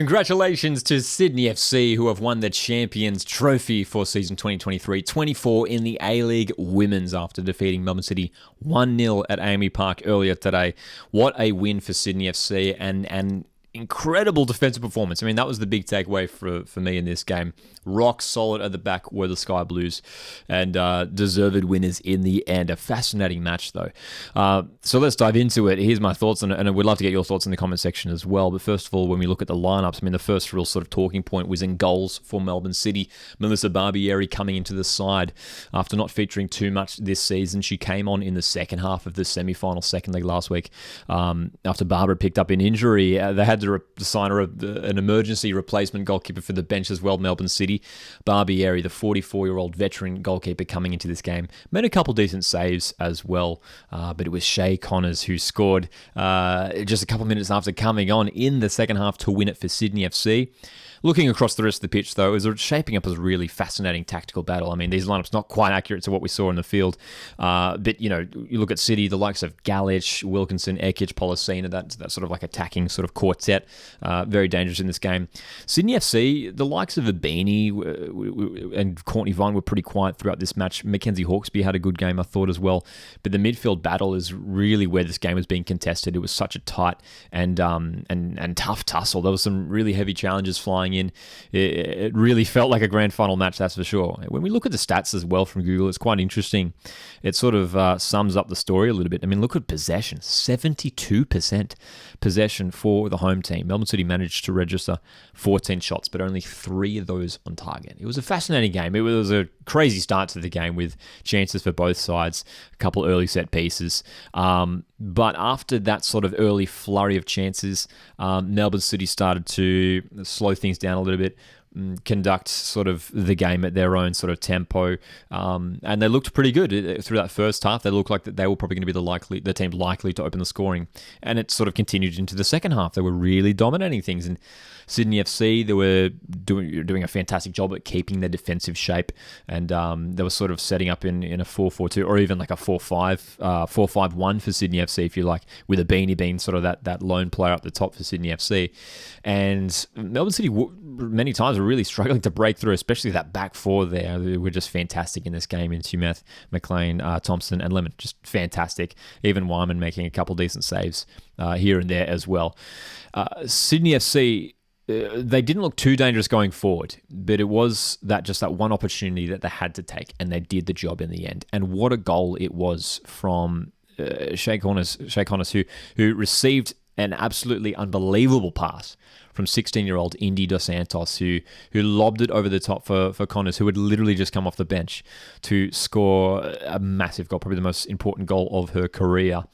Congratulations to Sydney FC, who have won the Champions Trophy for season 2023-24 in the A-League Women's after defeating Melbourne City 1-0 at AAMI Park earlier today. What a win for Sydney FC and incredible defensive performance. I mean, that was the big takeaway for me in this game. Rock solid at the back were the Sky Blues and deserved winners in the end. A fascinating match, though. So let's dive into it. Here's my thoughts, and we'd love to get your thoughts in the comment section as well. But first of all, when we look at the lineups, I mean, the first real sort of talking point was in goals for Melbourne City. Melissa Barbieri coming into the side after not featuring too much this season. She came on in the second half of the semi-final second leg last week after Barbara picked up an injury. They had to sign an emergency replacement goalkeeper for the bench as well, Melbourne City. Barbieri, the 44-year-old veteran goalkeeper coming into this game, made a couple decent saves as well, but it was Shea Connors who scored just a couple minutes after coming on in the second half to win it for Sydney FC. Looking across the rest of the pitch, though, it was shaping up as a really fascinating tactical battle. I mean, these lineups not quite accurate to what we saw in the field, but, you know, you look at City, the likes of Galich, Wilkinson, Ekic, Polosina, that sort of like attacking sort of quartet, very dangerous in this game. Sydney FC, the likes of Abini and Courtney Vine were pretty quiet throughout this match. Mackenzie Hawkesby had a good game, I thought, as well. But the midfield battle is really where this game was being contested. It was such a tight and tough tussle. There was some really heavy challenges flying in. It really felt like a grand final match, that's for sure. When we look at the stats as well from Google, it's quite interesting. It sort of sums up the story a little bit. I mean, look at possession. 72% possession for the home team. Melbourne City managed to register 14 shots, but only 3 of those on target. It was a fascinating game. It was a crazy start to the game with chances for both sides, a couple early set pieces. But after that sort of early flurry of chances, Melbourne City started to slow things down a little bit, conduct sort of the game at their own sort of tempo, and they looked pretty good through that first half. They looked like that they were probably going to be the team likely to open the scoring, and it sort of continued into the second half. They were really dominating things, and Sydney FC, they were doing a fantastic job at keeping their defensive shape, and they were sort of setting up in a 4-4-2 or even like a 4-5-1 for Sydney FC, if you like, with a Beanie being sort of that lone player up the top for Sydney FC. And Melbourne City many times were really struggling to break through, especially that back four there. They were just fantastic in this game in Tumeth, McLean, Thompson, and Lemon. Just fantastic. Even Wyman making a couple decent saves here and there as well. Sydney FC, they didn't look too dangerous going forward, but it was that one opportunity that they had to take, and they did the job in the end. And what a goal it was from Shea Connors, who received an absolutely unbelievable pass from 16-year-old Indy Dos Santos, who lobbed it over the top for Connors, who had literally just come off the bench to score a massive goal, probably the most important goal of her career,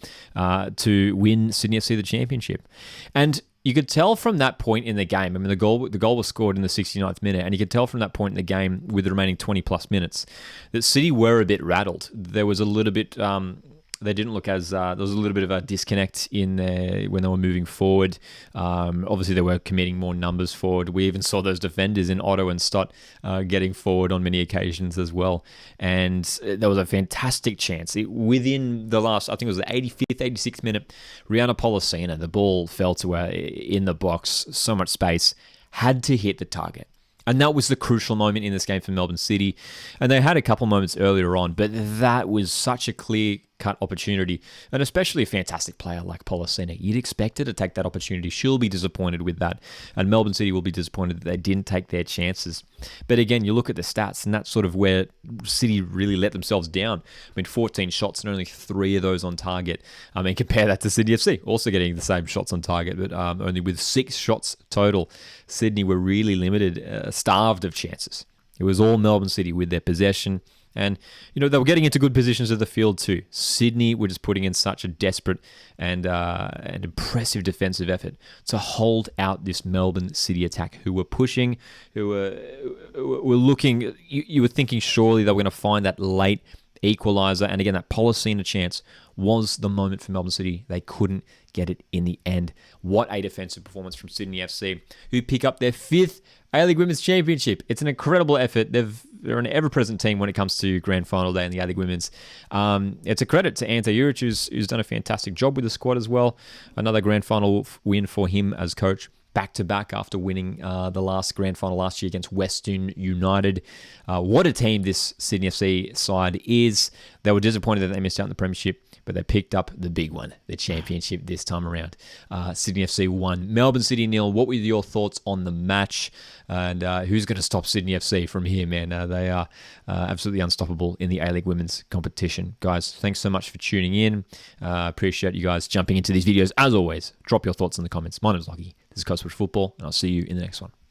to win Sydney FC the championship. And you could tell from that point in the game, I mean, the goal was scored in the 69th minute, and you could tell from that point in the game with the remaining 20-plus minutes that City were a bit rattled. There was a little bit... they didn't look as... there was a little bit of a disconnect in there when they were moving forward. Obviously, they were committing more numbers forward. We even saw those defenders in Otto and Stott getting forward on many occasions as well. And there was a fantastic chance. Within the last, I think it was the 85th, 86th minute, Rihanna Polosina, the ball fell to her in the box, so much space, had to hit the target. And that was the crucial moment in this game for Melbourne City. And they had a couple moments earlier on, but that was such a clear-cut opportunity. And especially a fantastic player like Polosina. You'd expect her to take that opportunity. She'll be disappointed with that. And Melbourne City will be disappointed that they didn't take their chances. But again, you look at the stats, and that's sort of where City really let themselves down. I mean, 14 shots and only 3 of those on target. I mean, compare that to Sydney FC, also getting the same shots on target, but only with 6 shots total. Sydney were really limited, starved of chances. It was all Melbourne City with their possession. And, you know, they were getting into good positions of the field too. Sydney were just putting in such a desperate and impressive defensive effort to hold out this Melbourne City attack, who were pushing, who were looking... You were thinking surely they were going to find that late equaliser. And again, that Polosina chance was the moment for Melbourne City. They couldn't get it in the end. What a defensive performance from Sydney FC, who pick up their 5th A-League Women's Championship. It's an incredible effort. They're an ever-present team when it comes to Grand Final Day in the A-League Women's. It's a credit to Ante Juric, who's done a fantastic job with the squad as well. Another Grand Final win for him as coach. back-to-back after winning the last grand final last year against Western United. What a team this Sydney FC side is. They were disappointed that they missed out in the premiership, but they picked up the big one, the championship this time around. Sydney FC 1, Melbourne City 0. What were your thoughts on the match? And who's going to stop Sydney FC from here, man? They are absolutely unstoppable in the A-League women's competition. Guys, thanks so much for tuning in. Appreciate you guys jumping into these videos. As always, drop your thoughts in the comments. My name is Lockie. This is Coastal Football, and I'll see you in the next one.